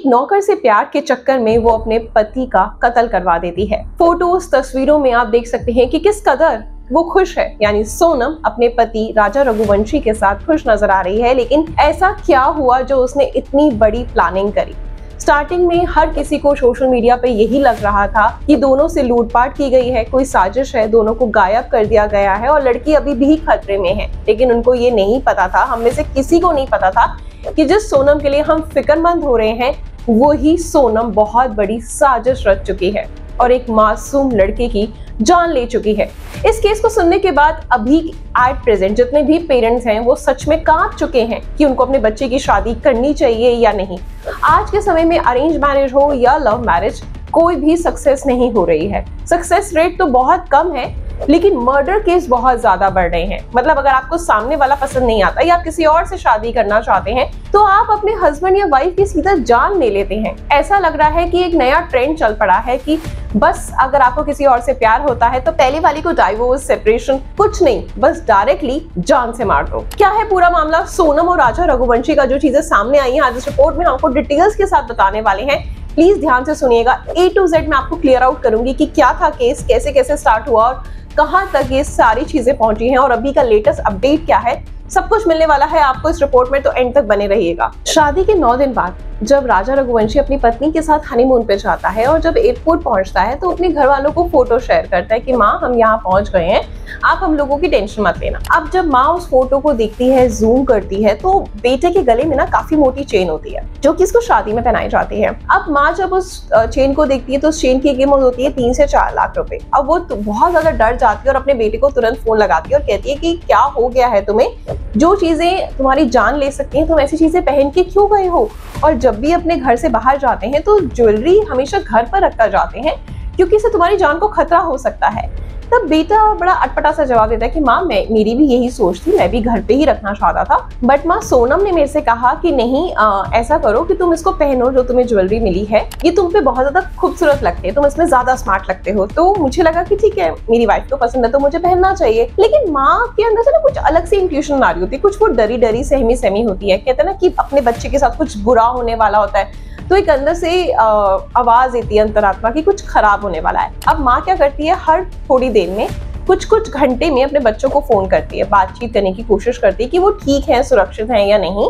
नौकर से प्यार के चक्कर में वो अपने पति का कत्ल करवा देती है। फोटोज तस्वीरों में आप देख सकते हैं कि किस कदर वो खुश है, यानी सोनम अपने पति राजा रघुवंशी के साथ खुश नजर आ रही है। लेकिन ऐसा क्या हुआ जो उसने इतनी बड़ी प्लानिंग करी? स्टार्टिंग में हर किसी को सोशल मीडिया पे यही लग रहा था कि दोनों से लूटपाट की गई है, कोई साजिश है, दोनों को गायब कर दिया गया है और लड़की अभी भी खतरे में है। लेकिन उनको ये नहीं पता था, हम में से किसी को नहीं पता था कि जिस सोनम के लिए हम फिक्रमंद हो रहे हैं वो ही सोनम बहुत बड़ी साजिश रच चुकी है और एक मासूम लड़के की जान ले चुकी है। इस केस को सुनने के बाद अभी एट प्रेजेंट जितने भी पेरेंट्स हैं वो सच में कांप चुके हैं कि उनको अपने बच्चे की शादी करनी चाहिए या नहीं। आज के समय में अरेंज मैरिज हो या लव मैरिज, कोई भी सक्सेस नहीं हो रही है। सक्सेस रेट तो बहुत कम है, लेकिन मर्डर केस बहुत ज्यादा बढ़ रहे हैं। मतलब अगर आपको सामने वाला पसंद नहीं आता या आप किसी और से शादी करना चाहते हैं तो आप अपने हस्बैंड या वाइफ की सीधा जान ले लेते हैं। ऐसा लग रहा है कि एक नया ट्रेंड चल पड़ा है कि बस अगर आपको किसी और से प्यार होता है तो पहले वाली को डाइवोर्स, सेपरेशन कुछ नहीं, बस डायरेक्टली जान से मार दो। क्या है पूरा मामला? सोनम और राजा रघुवंशी का जो चीजें सामने आई हैं आज इस रिपोर्ट में हमको डिटेल्स के साथ बताने वाले हैं। प्लीज ध्यान से सुनिएगा। A to Z मैं आपको क्लियर आउट करूंगी कि क्या था केस, कैसे कैसे स्टार्ट हुआ और कहां तक ये सारी चीजें पहुंची हैं और अभी का लेटेस्ट अपडेट क्या है। सब कुछ मिलने वाला है आपको इस रिपोर्ट में, तो एंड तक बने रहिएगा। शादी के 9 दिन बाद जब राजा रघुवंशी अपनी पत्नी के साथ हनीमून पे जाता है और जब एयरपोर्ट पहुंचता है तो अपने घर वालों को फोटो शेयर करता है कि माँ हम यहाँ पहुंच गए हैं, आप हम लोगों की टेंशन मत लेना। अब जब माँ उस फोटो को देखती है, जूम करती है, तो बेटे के गले में ना काफी मोटी चेन होती है जो कि इसको शादी में पहनाई जाती है। अब माँ जब उस चेन को देखती है तो उस चेन की कीमत होती है 3 से 4 लाख रुपए। अब वो बहुत ज्यादा डर जाती है और अपने बेटे को तुरंत फोन लगाती है और कहती है कि क्या हो गया है तुम्हें, जो चीजें तुम्हारी जान ले सकती हैं तुम ऐसी चीजें पहन के क्यों गए हो? और जब भी अपने घर से बाहर जाते हैं तो ज्वेलरी हमेशा घर पर रखकर जाते हैं क्योंकि इससे तुम्हारी जान को खतरा हो सकता है। तब बेटा बड़ा अटपटा सा जवाब देता है कि माँ मेरी भी यही सोच थी, मैं भी घर पे ही रखना चाहता था, बट माँ सोनम ने मेरे से कहा कि नहीं ऐसा करो कि तुम इसको पहनो, जो तुम्हें ज्वेलरी मिली है ये तुम पे बहुत ज्यादा खूबसूरत लगती है, तुम इसमें ज्यादा स्मार्ट लगते हो। तो मुझे लगा कि ठीक है मेरी वाइफ को पसंद है तो मुझे पहनना चाहिए। लेकिन माँ के अंदर से ना कुछ अलग से इंट्यूशन आ रही होती है, कुछ वो डरी डरी सहमी होती है। कहते हैं ना कि अपने बच्चे के साथ कुछ बुरा होने वाला होता है तो एक अंदर से आवाज देती है अंतरात्मा की कुछ खराब होने वाला है। अब माँ क्या करती है, हर थोड़ी देर में कुछ घंटे में अपने बच्चों को फोन करती है, बातचीत करने की कोशिश करती है कि वो ठीक है, सुरक्षित हैं या नहीं,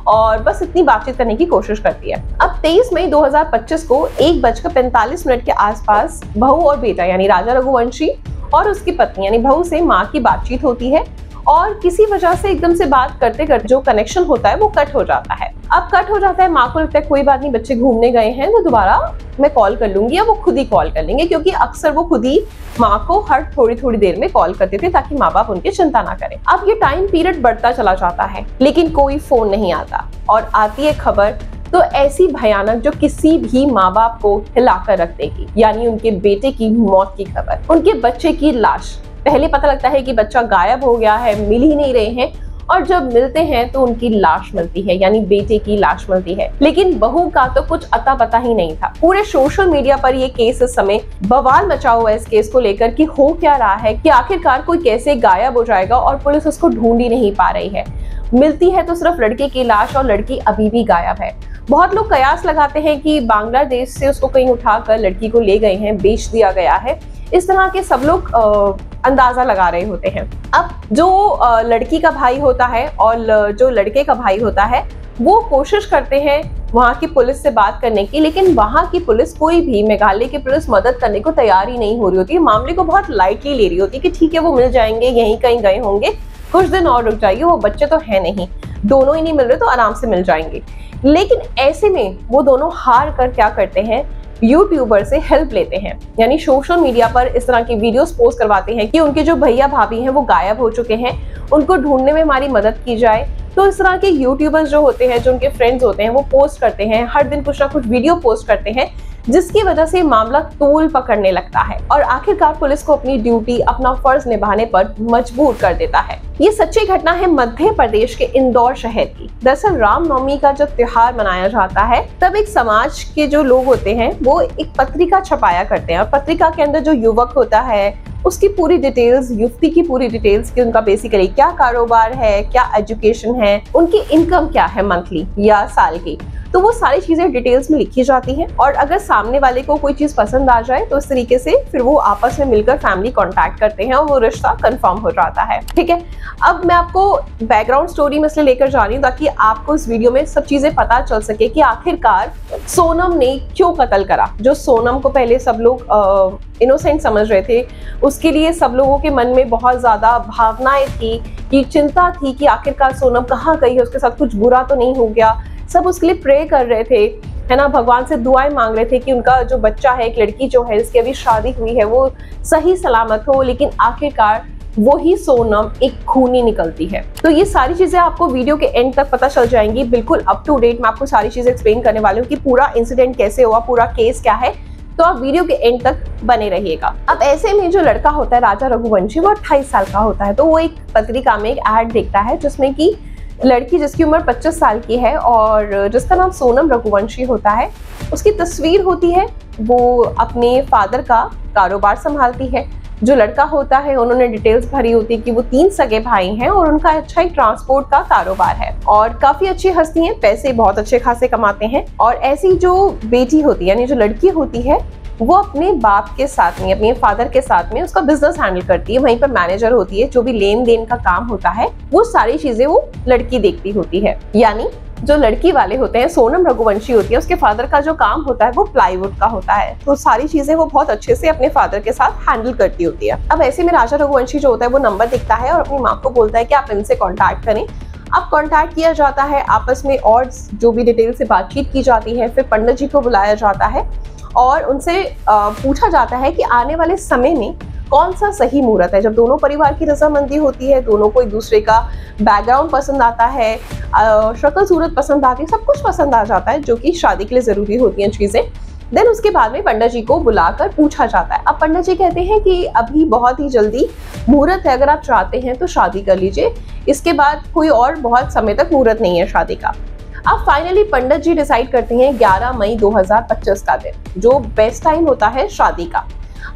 और बस इतनी बातचीत करने की कोशिश करती है। अब 23 मई 2025 को 1:45 के आसपास बहू और बेटा यानी राजा रघुवंशी और उसकी पत्नी यानी बहू से माँ की बातचीत होती है और किसी वजह से एकदम से बात करते करते जो कनेक्शन होता है वो कट हो जाता है। अब कट हो जाता है, माँ को लगता है कोई बात नहीं, बच्चे घूमने गए हैं, वो दोबारा मैं कॉल कर लूंगी या वो खुद ही कॉल कर लेंगे, क्योंकि अक्सर वो खुद ही माँ को हर थोड़ी देर में कॉल करते थे ताकि माँ बाप उनकी चिंता ना करें। अब ये टाइम पीरियड बढ़ता चला जाता है लेकिन कोई फोन नहीं आता और आती है खबर तो ऐसी भयानक जो किसी भी माँ बाप को हिलाकर रख देगी, यानी उनके बेटे की मौत की खबर, उनके बच्चे की लाश। पहले पता लगता है कि बच्चा गायब हो गया है, मिल ही नहीं रहे हैं, और जब मिलते हैं तो उनकी लाश मिलती है, यानी बेटे की लाश मिलती है। लेकिन बहू का तो कुछ अता पता ही नहीं था। पूरे सोशल मीडिया पर ये केस इस समय बवाल मचा हुआ है इस केस को लेकर कि हो क्या रहा है, कि आखिरकार कोई कैसे गायब हो जाएगा और पुलिस उसको ढूंढ ही नहीं पा रही है। मिलती है तो सिर्फ लड़के की लाश और लड़की अभी भी गायब है। बहुत लोग कयास लगाते हैं कि बांग्लादेश से उसको कहीं उठाकर लड़की को ले गए हैं, बेच दिया गया है। इस तरह के सब लोग अंदाजा लगा रहे होते हैं। अब जो लड़की का भाई होता है और जो लड़के का भाई होता है वो कोशिश करते हैं वहाँ की पुलिस से बात करने की, लेकिन वहाँ की पुलिस, कोई भी मेघालय की पुलिस मदद करने को तैयार ही नहीं हो रही होती। मामले को बहुत लाइटली ले रही होती है कि ठीक है वो मिल जाएंगे, यहीं कहीं गए होंगे, कुछ दिन और रुक जाइए, वो बच्चे तो है नहीं, दोनों ही नहीं मिल रहे तो आराम से मिल जाएंगे। लेकिन ऐसे में वो दोनों हार कर क्या करते हैं, यूट्यूबर से हेल्प लेते हैं, यानी सोशल मीडिया पर इस तरह की वीडियोस पोस्ट करवाते हैं कि उनके जो भैया भाभी हैं वो गायब हो चुके हैं, उनको ढूंढने में हमारी मदद की जाए। तो इस तरह के यूट्यूबर्स जो होते हैं, जो उनके फ्रेंड्स होते हैं, वो पोस्ट करते हैं, हर दिन कुछ ना कुछ वीडियो पोस्ट करते हैं, जिसकी वजह से मामला तूल पकड़ने लगता है और आखिरकार पुलिस को अपनी ड्यूटी, अपना फर्ज निभाने पर मजबूर कर देता है। ये सच्ची घटना है मध्य प्रदेश के इंदौर शहर की। दरअसल रामनवमी का जब त्योहार मनाया जाता है तब एक समाज के जो लोग होते हैं वो एक पत्रिका छपाया करते हैं और पत्रिका के अंदर जो युवक होता है उसकी पूरी डिटेल्स, युवती की पूरी डिटेल्स कि उनका बेसिकली क्या कारोबार है, क्या एजुकेशन है, उनकी इनकम क्या है मंथली या साल की, तो वो सारी चीजें डिटेल्स में लिखी जाती हैं और अगर सामने वाले को कोई चीज पसंद आ जाए तो इस तरीके से फिर वो आपस में मिलकर फैमिली कांटेक्ट करते हैं और वो रिश्ता कंफर्म हो जाता है। ठीक है, अब मैं आपको बैकग्राउंड स्टोरी में इसलिए लेकर जा रही हूँ ताकि आपको इस वीडियो में सब चीजें पता चल सके कि आखिरकार सोनम ने क्यों कत्ल करा। जो सोनम को पहले सब लोग इनोसेंट समझ रहे थे, उसके लिए सब लोगों के मन में बहुत ज्यादा भावनाएं थी, कि चिंता थी कि आखिरकार सोनम कहाँ गई है, उसके साथ कुछ बुरा तो नहीं हो गया। सब उसके लिए प्रे कर रहे थे, है ना, भगवान से दुआएं मांग रहे थे कि उनका जो बच्चा है, एक लड़की जो है इसकी अभी शादी हुई है, वो सही सलामत हो। लेकिन आखिरकार वही सोनम एक खूनी निकलती है। तो ये सारी चीजें आपको वीडियो के एंड तक पता चल जाएंगी, बिल्कुल अप टू डेट मैं आपको सारी चीजें एक्सप्लेन करने वाली हूँ कि पूरा इंसिडेंट कैसे हुआ, पूरा केस क्या है। तो आप वीडियो के एंड तक बने रहिएगा। अब ऐसे में जो लड़का होता है राजा रघुवंशी, वो 28 साल का होता है। तो वो एक पत्रिका में एक ऐड देखता है जिसमें कि लड़की जिसकी उम्र 25 साल की है और जिसका नाम सोनम रघुवंशी होता है, उसकी तस्वीर होती है। वो अपने फादर का कारोबार संभालती है। जो लड़का होता है, उन्होंने डिटेल्स भरी होती है कि वो 3 सगे भाई हैं और उनका अच्छा ही ट्रांसपोर्ट का कारोबार है और काफी अच्छी हस्ती हैं, पैसे बहुत अच्छे खासे कमाते हैं। और ऐसी जो बेटी होती है, यानी जो लड़की होती है, वो अपने बाप के साथ में, अपने फादर के साथ में उसका बिजनेस हैंडल करती है। वहीं पर मैनेजर होती है, जो भी लेन देन का काम होता है वो सारी चीजें वो लड़की देखती होती है। यानी जो लड़की वाले होते हैं, सोनम रघुवंशी होती है, उसके फादर का जो काम होता है वो प्लाईवुड का होता है। तो सारी चीजें वो बहुत अच्छे से अपने फादर के साथ हैंडल करती होती है। अब ऐसे में राजा रघुवंशी जो होता है वो नंबर दिखता है और अपनी माँ को बोलता है कि आप इनसे कॉन्टैक्ट करें। अब कॉन्टैक्ट किया जाता है, आपस में और जो भी डिटेल से बातचीत की जाती है। फिर पंडित जी को बुलाया जाता है और उनसे पूछा जाता है कि आने वाले समय में कौन सा सही मुहूर्त है, जब दोनों परिवार की रजामंदी होती है, दोनों को एक दूसरे का बैकग्राउंड पसंद आता है, शक्ल सूरत पसंद आती है, सब कुछ पसंद आ जाता है, जो कि शादी के लिए जरूरी होती हैं चीजें। देन उसके बाद में पंडित जी को बुलाकर पूछा जाता है। अब पंडित जी कहते हैं कि अभी बहुत ही जल्दी मुहूर्त है, अगर आप चाहते हैं तो शादी कर लीजिए, इसके बाद कोई और बहुत समय तक मुहूर्त नहीं है शादी का। अब फाइनली पंडित जी डिसाइड करते हैं 11 मई 2025 का दिन, जो बेस्ट टाइम होता है शादी का।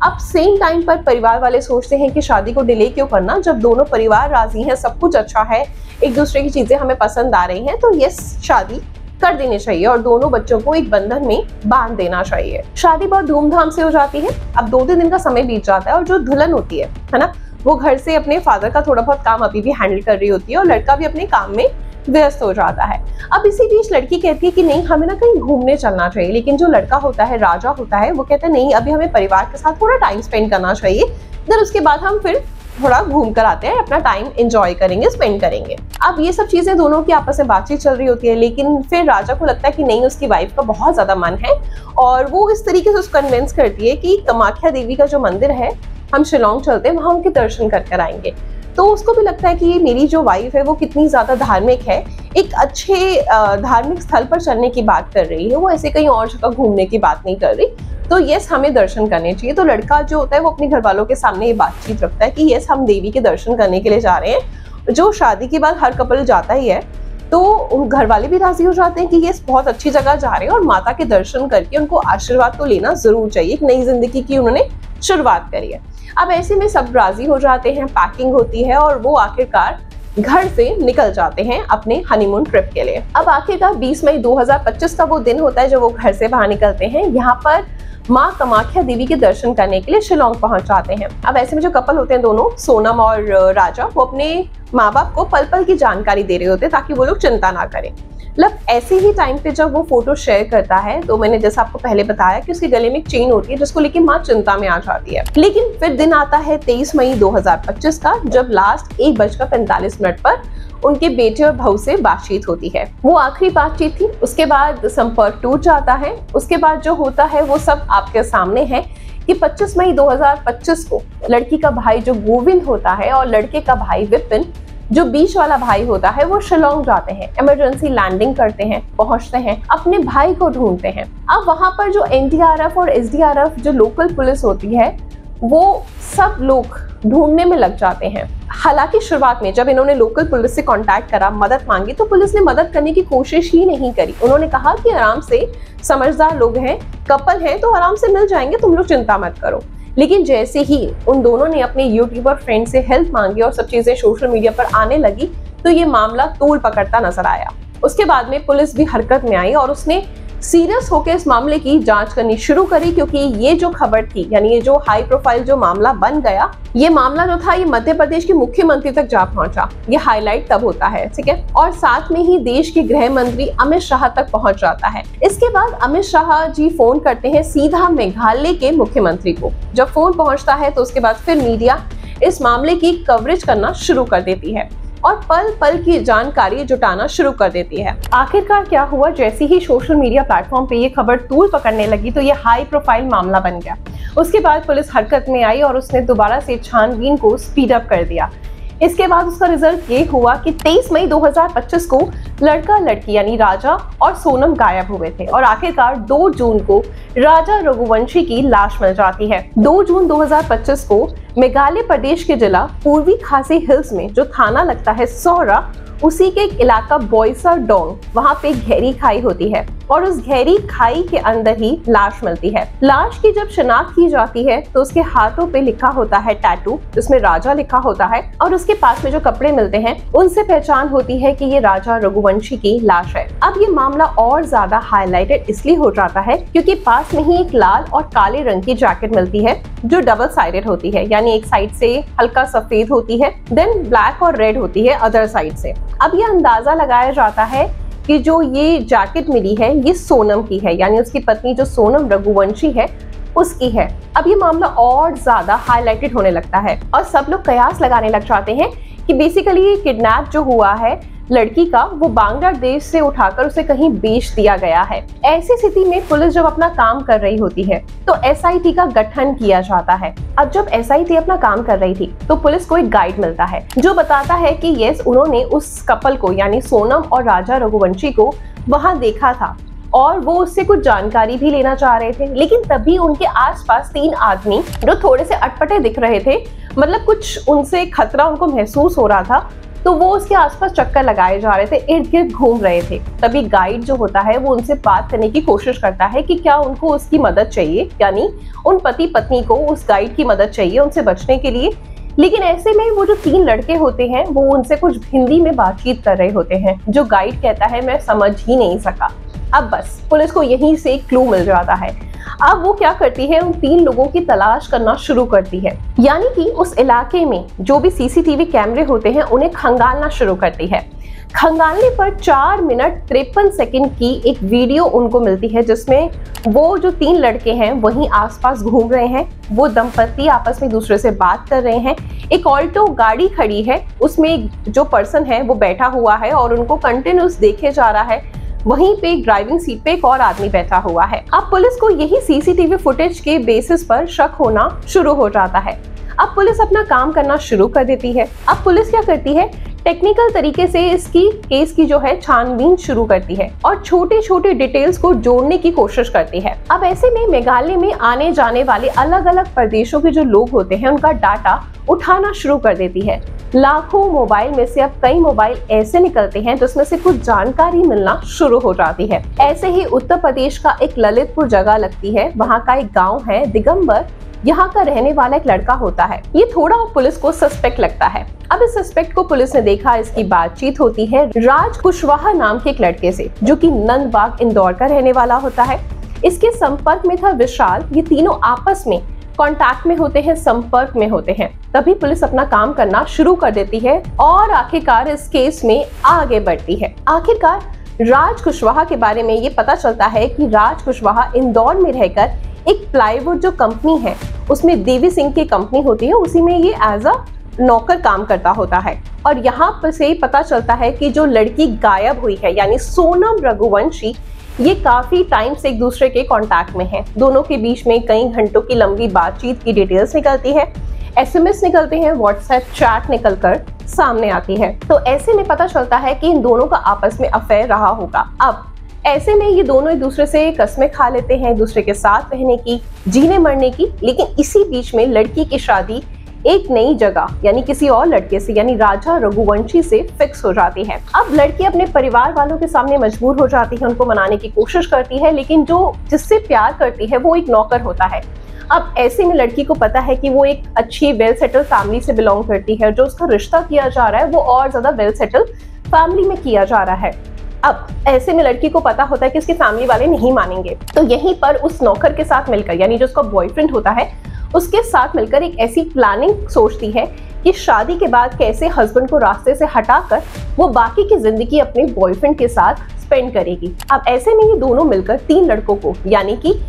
अब सेम टाइम पर परिवार वाले सोचते हैं कि शादी को डिले क्यों करना, जब दोनों परिवार राजी हैं, सब कुछ अच्छा है, एक दूसरे की चीजें हमें पसंद आ रही हैं, तो ये शादी कर देनी चाहिए और दोनों बच्चों को एक बंधन में बांध देना चाहिए। शादी बहुत धूमधाम से हो जाती है। अब 2-3 दिन का समय बीत जाता है और जो दुल्हन होती है ना, वो घर से अपने फादर का थोड़ा बहुत काम अभी भी हैंडल कर रही होती है और लड़का भी अपने काम में व्यस्त हो जाता है। अब इसी बीच लड़की कहती है कि नहीं, हमें ना कहीं घूमने चलना चाहिए। लेकिन जो लड़का होता है, राजा होता है, वो कहता है नहीं, अभी हमें परिवार के साथ थोड़ा टाइम स्पेंड करना चाहिए, फिर उसके बाद हम फिर थोड़ा घूम कर आते हैं, अपना टाइम एंजॉय करेंगे, स्पेंड करेंगे। अब ये सब चीजें दोनों की आपस में बातचीत चल रही होती है, लेकिन फिर राजा को लगता है कि नहीं, उसकी वाइफ का बहुत ज्यादा मन है और वो इस तरीके से उसको कन्विंस करती है कि कामाख्या देवी का जो मंदिर है, हम शिलोंग चलते हैं, वहां उनके दर्शन कर आएंगे। तो उसको भी लगता है कि मेरी जो वाइफ है वो कितनी ज्यादा धार्मिक है, एक अच्छे धार्मिक स्थल पर चलने की बात कर रही है, वो ऐसे कहीं और जगह घूमने की बात नहीं कर रही। तो यस, हमें दर्शन करने चाहिए। तो लड़का जो होता है वो अपने घर वालों के सामने ये बातचीत रखता है कि यस, हम देवी के दर्शन करने के लिए जा रहे हैं, जो शादी के बाद हर कपल जाता ही है। तो घर वाले भी राजी हो जाते हैं कि ये बहुत अच्छी जगह जा रहे हैं और माता के दर्शन करके उनको आशीर्वाद तो लेना जरूर चाहिए, एक नई जिंदगी की उन्होंने शुरुआत करी है। अब ऐसे में सब राजी हो जाते हैं, पैकिंग होती है और वो आखिरकार घर से निकल जाते हैं अपने हनीमून ट्रिप के लिए। अब आखिरकार 20 मई 2025 का वो दिन होता है जब वो घर से बाहर निकलते हैं, यहाँ पर माँ कामाख्या देवी के दर्शन करने के लिए शिलोंग पहुंच जाते हैं। अब ऐसे में जो कपल होते हैं दोनों, सोनम और राजा, वो अपने माँ बाप को पल पल की जानकारी दे रहे होते हैं ताकि वो लोग चिंता ना करें। मतलब ऐसे ही टाइम पे जब वो फोटो शेयर करता है, तो मैंने जैसा आपको पहले बताया कि उसके गले में एक चेन होती है जिसको लेके माँ चिंता में आ जाती है। लेकिन फिर दिन आता है 23 मई 2025 का, जब लास्ट 1:45 पर उनके बेटे और बहू से बातचीत होती है। वो आखिरी बातचीत थी, उसके बाद संपर्क टूट जाता है। उसके बाद जो होता है वो सब आपके सामने है कि 25 मई 2025 को लड़की का भाई जो गोविंद होता है और लड़के का भाई विपिन, जो बीच वाला भाई होता है, वो शिलोंग जाते हैं, इमरजेंसी लैंडिंग करते हैं, पहुंचते हैं, अपने भाई को ढूंढते हैं। अब वहां पर जो एनडीआरएफ और एसडीआरएफ जो लोकल पुलिस होती है, वो सब लोग ढूंढने में लग जाते हैं। हालांकि शुरुआत में जब इन्होंने लोकल पुलिस से कांटेक्ट करा, मदद मांगी, तो पुलिस ने मदद करने की कोशिश ही नहीं करी। उन्होंने कहा कि आराम से, समझदार लोग हैं, कपल हैं, तो आराम से मिल जाएंगे, तुम लोग चिंता मत करो। लेकिन जैसे ही उन दोनों ने अपने यूट्यूबर फ्रेंड से हेल्प मांगी और सब चीजें सोशल मीडिया पर आने लगी, तो ये मामला तूल पकड़ता नजर आया। उसके बाद में पुलिस भी हरकत में आई और उसने सीरियस होकर इस मामले की जांच करनी शुरू करी, क्योंकि ये जो खबर थी, यानी ये जो हाई प्रोफाइल जो मामला बन गया, ये मामला जो था ये मध्य प्रदेश के मुख्यमंत्री तक जा पहुंचा। ये हाईलाइट तब होता है, ठीक है, और साथ में ही देश के गृह मंत्री अमित शाह तक पहुंच जाता है। इसके बाद अमित शाह जी फोन करते हैं सीधा मेघालय के मुख्यमंत्री को। जब फोन पहुंचता है तो उसके बाद फिर मीडिया इस मामले की कवरेज करना शुरू कर देती है और पल पल की जानकारी जुटाना शुरू कर देती है। आखिरकार क्या हुआ, जैसे ही सोशल मीडिया प्लेटफॉर्म पे ये खबर तूल पकड़ने लगी तो ये हाई प्रोफाइल मामला बन गया। उसके बाद पुलिस हरकत में आई और उसने दोबारा से छानबीन को स्पीड अप कर दिया। इसके बाद उसका रिजल्ट ये हुआ कि 23 मई 2025 को लड़का लड़की यानी राजा और सोनम गायब हुए थे और आखिरकार 2 जून को राजा रघुवंशी की लाश मिल जाती है। 2 जून 2025 को मेघालय प्रदेश के जिला पूर्वी खासी हिल्स में जो थाना लगता है सौरा, उसी के एक इलाका बोईसर डोंग, वहां पे गहरी खाई होती है और उस गहरी खाई के अंदर ही लाश मिलती है। लाश की जब शिनाख्त की जाती है तो उसके हाथों पे लिखा होता है टैटू, जिसमें राजा लिखा होता है, और उसके पास में जो कपड़े मिलते हैं उनसे पहचान होती है कि ये राजा रघुवंशी की लाश है। अब ये मामला और ज्यादा हाईलाइटेड इसलिए हो जाता है क्योंकि पास में ही एक लाल और काले रंग की जैकेट मिलती है जो डबल साइडेड होती है, यानी एक साइड से हल्का सफेद होती है, देन ब्लैक और रेड होती है अदर साइड से। अब ये अंदाजा लगाया जाता है कि जो ये जैकेट मिली है ये सोनम की है, यानी उसकी पत्नी जो सोनम रघुवंशी है उसकी है। अब ये मामला और ज्यादा हाईलाइटेड होने लगता है और सब लोग कयास लगाने लग जाते हैं कि बेसिकली ये किडनैप जो हुआ है लड़की का, वो बांग्लादेश से उठाकर उसे कहीं बेच दिया गया है। ऐसी स्थिति में पुलिस जब अपना काम कर रही होती है तो एसआईटी का गठन किया जाता है। अब जब एसआईटी अपना काम कर रही थी तो पुलिस को एक गाइड मिलता है जो बताता है कि यस, उन्होंने उस कपल को यानी सोनम और राजा रघुवंशी को वहां देखा था और वो उससे कुछ जानकारी भी लेना चाह रहे थे, लेकिन तभी उनके आसपास 3 आदमी जो थोड़े से अटपटे दिख रहे थे, मतलब कुछ उनसे खतरा उनको महसूस हो रहा था, तो वो उसके आसपास चक्कर लगाए जा रहे थे, इर्द गिर्द घूम रहे थे। तभी गाइड जो होता है वो उनसे बात करने की कोशिश करता है कि क्या उनको उसकी मदद चाहिए, यानी उन पति पत्नी को उस गाइड की मदद चाहिए उनसे बचने के लिए। लेकिन ऐसे में वो जो 3 लड़के होते हैं वो उनसे कुछ हिंदी में बातचीत कर रहे होते हैं, जो गाइड कहता है मैं समझ ही नहीं सका। अब बस पुलिस को यहीं से एक क्लू मिल जाता है। अब वो क्या करती है, उन 3 लोगों की तलाश करना शुरू करती है, यानी कि उस इलाके में जो भी सीसीटीवी कैमरे होते हैं उन्हें खंगालना शुरू करती है। खंगालने पर 4 मिनट 53 सेकंड की एक वीडियो उनको मिलती है जिसमें वो जो 3 लड़के हैं वहीं आसपास घूम रहे हैं, वो दंपति आपस में दूसरे से बात कर रहे हैं। एक ऑल्टो गाड़ी खड़ी है, उसमें जो पर्सन है वो बैठा हुआ है और उनको कंटिन्यूस देखे जा रहा है। वहीं पे ड्राइविंग सीट पे एक और आदमी बैठा हुआ है। अब पुलिस को यही सीसीटीवी फुटेज के बेसिस पर शक होना शुरू हो जाता है। अब पुलिस अपना काम करना शुरू कर देती है। अब पुलिस क्या करती है, टेक्निकल तरीके से इसकी केस की जो है छानबीन शुरू करती है और छोटे छोटे डिटेल्स को जोड़ने की कोशिश करती है। अब ऐसे में मेघालय में आने जाने वाले अलग अलग प्रदेशों के जो लोग होते हैं उनका डाटा उठाना शुरू कर देती है। लाखों मोबाइल में से अब कई मोबाइल ऐसे निकलते हैं जिसमें से कुछ जानकारी मिलना शुरू हो जाती है। ऐसे ही उत्तर प्रदेश का एक ललितपुर जगह लगती है, वहाँ का एक गाँव है दिगंबर, यहाँ का रहने वाला एक लड़का होता है। ये थोड़ा पुलिस को सस्पेक्ट लगता है। अब इस सस्पेक्ट को पुलिस ने देखा, इसकी बातचीत होती है राज कुशवाहा नाम के एक लड़के से जो कि नंदबाग इंदौर का रहने वाला होता है। इसके संपर्क में था विशाल। ये तीनों आपस में कांटेक्ट में होते हैं, संपर्क में होते हैं। तभी पुलिस अपना काम करना शुरू कर देती है और आखिरकार इस केस में आगे बढ़ती है। आखिरकार राज कुशवाहा के बारे में ये पता चलता है कि राज कुशवाहा इंदौर में रहकर एक प्लाईवुड जो कंपनी है उसमें देवी सिंह की कंपनी होती है, उसी में ये एज अ नौकर काम करता होता है। और यहाँ पर से पता चलता है कि जो लड़की गायब हुई है यानी सोनम रघुवंशी, ये काफी टाइम से एक दूसरे के कांटेक्ट में है। दोनों के बीच में कई घंटों की लंबी बातचीत की डिटेल्स निकलती है, एसएमएस निकलते हैं, व्हाट्सएप चैट निकलकर सामने आती है। तो ऐसे में पता चलता है कि इन दोनों का आपस में अफेयर रहा होगा। अब ऐसे में ये दोनों एक दूसरे से कस्में खा लेते हैं, एक दूसरे के साथ रहने की, जीने मरने की। लेकिन इसी बीच में लड़की की शादी एक नई जगह यानी किसी और लड़के से यानी राजा रघुवंशी से फिक्स हो जाती है। अब लड़की अपने परिवार वालों के सामने मजबूर हो जाती है, उनको मनाने की कोशिश करती है, लेकिन जो जिससे प्यार करती है वो एक नौकर होता है। अब ऐसे में लड़की को पता है कि वो एक अच्छी वेल सेटल फैमिली से बिलोंग करती है, जो उसका रिश्ता किया जा रहा है वो और ज्यादा वेल सेटल फैमिली में किया जा रहा है। अब ऐसे में लड़की को पता होता है कि उसकी फैमिली वाले नहीं मानेंगे, तो यहीं पर उस नौकर के साथ मिलकर, यानी जो उसका बॉयफ्रेंड होता है, उसके साथ मिलकर एक ऐसी प्लानिंग सोचती है कि शादी के बाद कैसे हस्बैंड को रास्ते से हटाकर वो बाकी की जिंदगी अपने बॉयफ्रेंड के साथ स्पेंड करेगी। अब ऐसे में ये दोनों मिलकर 3 लड़कों को, यानी कि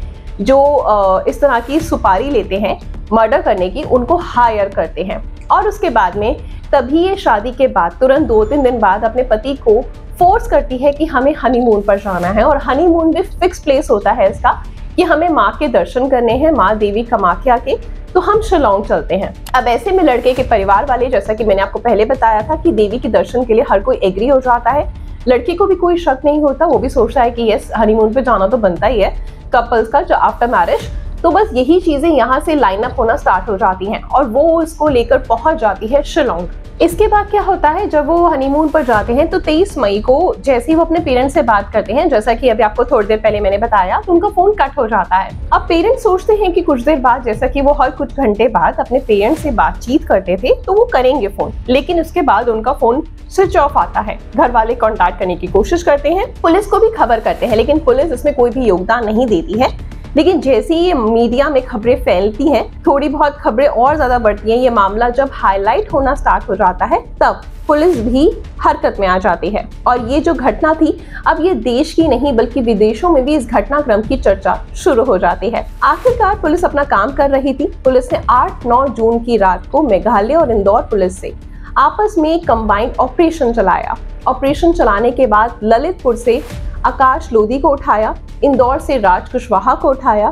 जो इस तरह की सुपारी लेते हैं मर्डर करने की, उनको हायर करते हैं। और उसके बाद में तभी ये शादी के बाद तुरंत 2-3 दिन बाद अपने पति को फोर्स करती है कि हमें हनीमून पर जाना है, और हनीमून भी फिक्स प्लेस होता है इसका कि हमें माँ के दर्शन करने हैं, माँ देवी कामाख्या के, तो हम शिलोंग चलते हैं। अब ऐसे में लड़के के परिवार वाले, जैसा कि मैंने आपको पहले बताया था कि देवी के दर्शन के लिए हर कोई एग्री हो जाता है, लड़की को भी कोई शक नहीं होता, वो भी सोचता है कि यस हनीमून पे जाना तो बनता ही है कपल्स का जो आफ्टर मैरिज। तो बस यही चीजें यहाँ से लाइन अप होना स्टार्ट हो जाती हैं और वो इसको लेकर पहुंच जाती है शिलोंग। इसके बाद क्या होता है, जब वो हनीमून पर जाते हैं तो 23 मई को जैसे ही वो अपने पेरेंट्स से बात करते हैं, जैसा कि अभी आपको थोड़ी देर पहले मैंने बताया, तो उनका फोन कट हो जाता है। अब पेरेंट्स सोचते हैं कि कुछ देर बाद, जैसा कि वो हर कुछ घंटे बाद अपने पेरेंट्स से बातचीत करते थे, तो वो करेंगे फोन, लेकिन उसके बाद उनका फोन स्विच ऑफ आता है। घर वाले कांटेक्ट करने की कोशिश करते हैं, पुलिस को भी खबर करते हैं, लेकिन पुलिस इसमें कोई भी योगदान नहीं देती है। लेकिन जैसे ही ये मीडिया में खबरें फैलती हैं, थोड़ी बहुत खबरें और ज्यादा बढ़ती हैं, ये मामला जब हाईलाइट होना स्टार्ट हो जाता है, तब पुलिस भी हरकत में आ जाती है। और ये जो घटना थी, अब ये देश की नहीं बल्कि विदेशों में भी इस घटनाक्रम की चर्चा शुरू हो जाती है। आखिरकार पुलिस अपना काम कर रही थी। पुलिस ने 8-9 जून की रात को मेघालय और इंदौर पुलिस से आपस में एक कंबाइंड ऑपरेशन चलाया। ऑपरेशन चलाने के बाद ललितपुर से आकाश लोधी को उठाया, इंदौर से राज कुशवाहा को उठाया,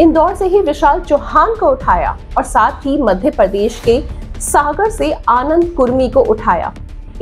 इंदौर से ही विशाल चौहान को उठाया और साथ ही मध्य प्रदेश के सागर से आनंद कुर्मी को उठाया।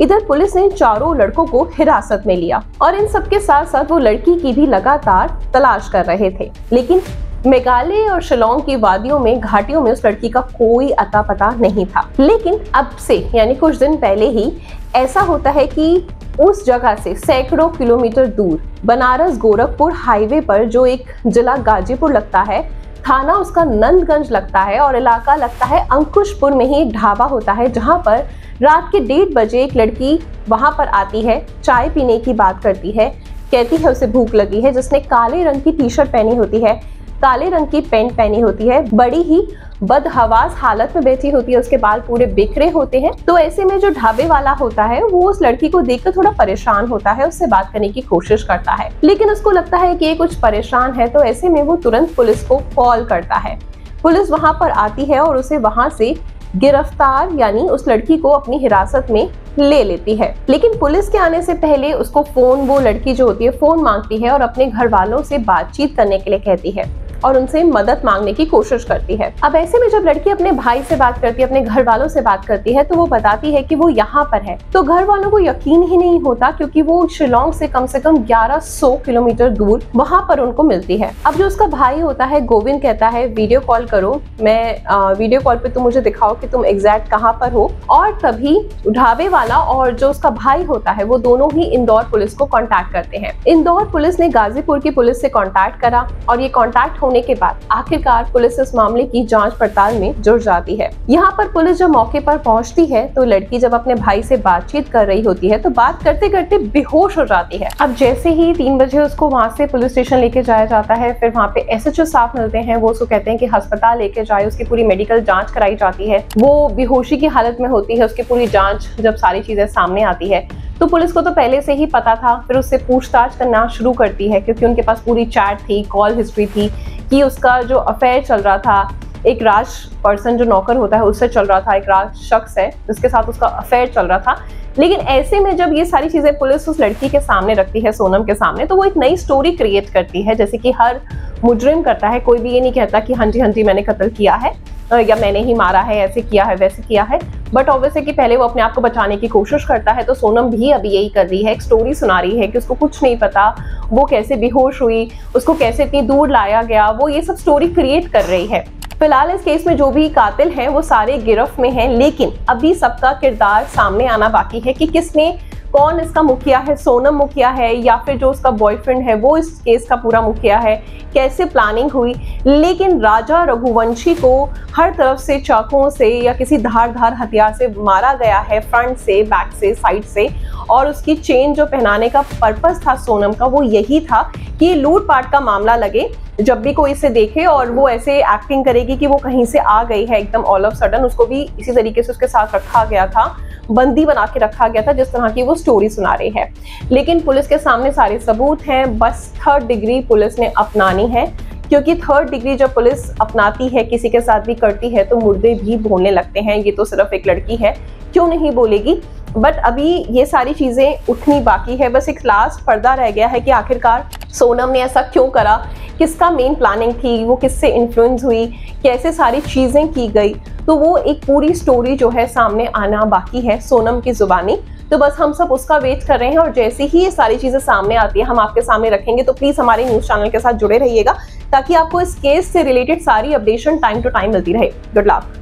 इधर पुलिस ने चारों लड़कों को हिरासत में लिया और इन सबके साथ साथ वो लड़की की भी लगातार तलाश कर रहे थे। लेकिन मेघालय और शिलोंग की वादियों में, घाटियों में उस लड़की का कोई अता पता नहीं था। लेकिन अब से यानी कुछ दिन पहले ही ऐसा होता है कि उस जगह से सैकड़ों किलोमीटर दूर बनारस गोरखपुर हाईवे पर, जो एक जिला गाजीपुर लगता है, थाना उसका नंदगंज लगता है और इलाका लगता है अंकुशपुर में ही एक ढाबा होता है, जहां पर रात के 1:30 बजे एक लड़की वहां पर आती है, चाय पीने की बात करती है, कहती है उसे भूख लगी है, जिसने काले रंग की टी शर्ट पहनी होती है, काले रंग की पैंट पहनी होती है, बड़ी ही बदहवास हालत में बैठी होती है, उसके बाल पूरे बिखरे होते हैं। तो ऐसे में जो ढाबे वाला होता है वो उस लड़की को देखकर थोड़ा परेशान होता है, उससे बात करने की कोशिश करता है, लेकिन उसको लगता है कि ये कुछ परेशान है, तो ऐसे में वो तुरंत पुलिस को कॉल करता है। पुलिस वहां पर आती है और उसे वहां से गिरफ्तार यानी उस लड़की को अपनी हिरासत में ले लेती है। लेकिन पुलिस के आने से पहले उसको फोन, वो लड़की जो होती है फोन मांगती है और अपने घर वालों से बातचीत करने के लिए कहती है और उनसे मदद मांगने की कोशिश करती है। अब ऐसे में जब लड़की अपने भाई से बात करती है, अपने घर वालों से बात करती है, तो वो बताती है कि वो यहाँ पर है। तो घर वालों को यकीन ही नहीं होता, क्योंकि वो शिलोंग से कम 1100 किलोमीटर दूर वहां पर उनको मिलती है। अब जो उसका भाई होता है गोविंद कहता है वीडियो कॉल करो, मैं वीडियो कॉल पे तुम मुझे दिखाओ कि तुम एग्जैक्ट कहाँ पर हो। और तभी ढाबे वाला और जो उसका भाई होता है वो दोनों ही इंदौर पुलिस को कॉन्टैक्ट करते हैं। इंदौर पुलिस ने गाजीपुर की पुलिस से कॉन्टैक्ट करा और ये कॉन्टैक्ट होने के बाद आखिरकार पुलिस इस मामले की जांच पड़ताल में जुट जाती है। यहाँ पर पुलिस जब मौके पर पहुंचती है तो लड़की जब अपने भाई से बातचीत कर रही होती है तो बात करते करते बेहोश हो जाती है। अब जैसे ही 3 बजे उसको वहां से पुलिस स्टेशन लेके जाया जाता है, फिर वहाँ पे SHO साहब मिलते हैं, वो उसको कहते हैं कि अस्पताल लेके जाए, उसकी पूरी मेडिकल जांच कराई जाती है। वो बेहोशी की हालत में होती है, उसकी पूरी जांच जब सारी चीजें सामने आती है तो पुलिस को तो पहले से ही पता था, फिर उससे पूछताछ करना शुरू करती है, क्योंकि उनके पास पूरी चैट थी, कॉल हिस्ट्री थी कि उसका जो अफेयर चल रहा था एक राज पर्सन जो नौकर होता है उससे चल रहा था, एक राज शख्स है जिसके साथ उसका अफेयर चल रहा था। लेकिन ऐसे में जब ये सारी चीजें पुलिस उस लड़की के सामने रखती है, सोनम के सामने, तो वो एक नई स्टोरी क्रिएट करती है, जैसे कि हर मुजरिम करता है। कोई भी ये नहीं कहता कि हाँ जी मैंने कत्ल किया है या मैंने ही मारा है, ऐसे किया है वैसे किया है, बट ऑब्वियसली कि पहले वो अपने आप को बचाने की कोशिश करता है। तो सोनम भी अभी यही कर रही है, एक स्टोरी सुना रही है कि उसको कुछ नहीं पता, वो कैसे बेहोश हुई, उसको कैसे इतनी दूर लाया गया, वो ये सब स्टोरी क्रिएट कर रही है। फिलहाल इस केस में जो भी कातिल हैं वो सारे गिरफ्त में हैं, लेकिन अभी सबका किरदार सामने आना बाकी है कि किसने कौन इसका मुखिया है, सोनम मुखिया है या फिर जो उसका बॉयफ्रेंड है वो इस केस का पूरा मुखिया है, कैसे प्लानिंग हुई। लेकिन राजा रघुवंशी को हर तरफ से चाकुओं से या किसी धारदार हथियार से मारा गया है, फ्रंट से, बैक से, साइड से। और उसकी चेन जो पहनाने का पर्पस था सोनम का वो यही था कि लूटपाट का मामला लगे, जब भी कोई इसे देखे और वो ऐसे एक्टिंग करेगी कि वो कहीं से आ गई है एकदम ऑल ऑफ सडन। उसको भी इसी तरीके से उसके साथ रखा गया था, बंदी बना के रखा गया था, जिस तरह की वो स्टोरी सुना रही है। लेकिन पुलिस के सामने सारे सबूत हैं, बस थर्ड डिग्री पुलिस ने अपनानी है, क्योंकि थर्ड डिग्री जब पुलिस अपनाती है, किसी के साथ भी करती है, तो मुर्दे भी बोलने लगते हैं। ये तो सिर्फ एक लड़की है, क्यों नहीं बोलेगी। बट अभी ये सारी चीजें उठनी बाकी है, बस एक लास्ट पर्दा रह गया है कि आखिरकार सोनम ने ऐसा क्यों करा, किसका मेन प्लानिंग थी, वो किससे इन्फ्लुएंस हुई, कैसे सारी चीजें की गई। तो वो एक पूरी स्टोरी जो है सामने आना बाकी है सोनम की जुबानी। तो बस हम सब उसका वेट कर रहे हैं और जैसे ही ये सारी चीजें सामने आती है हम आपके सामने रखेंगे। तो प्लीज हमारे न्यूज चैनल के साथ जुड़े रहिएगा ताकि आपको इस केस से रिलेटेड सारी अपडेशन टाइम टू टाइम मिलती रहे। Good luck.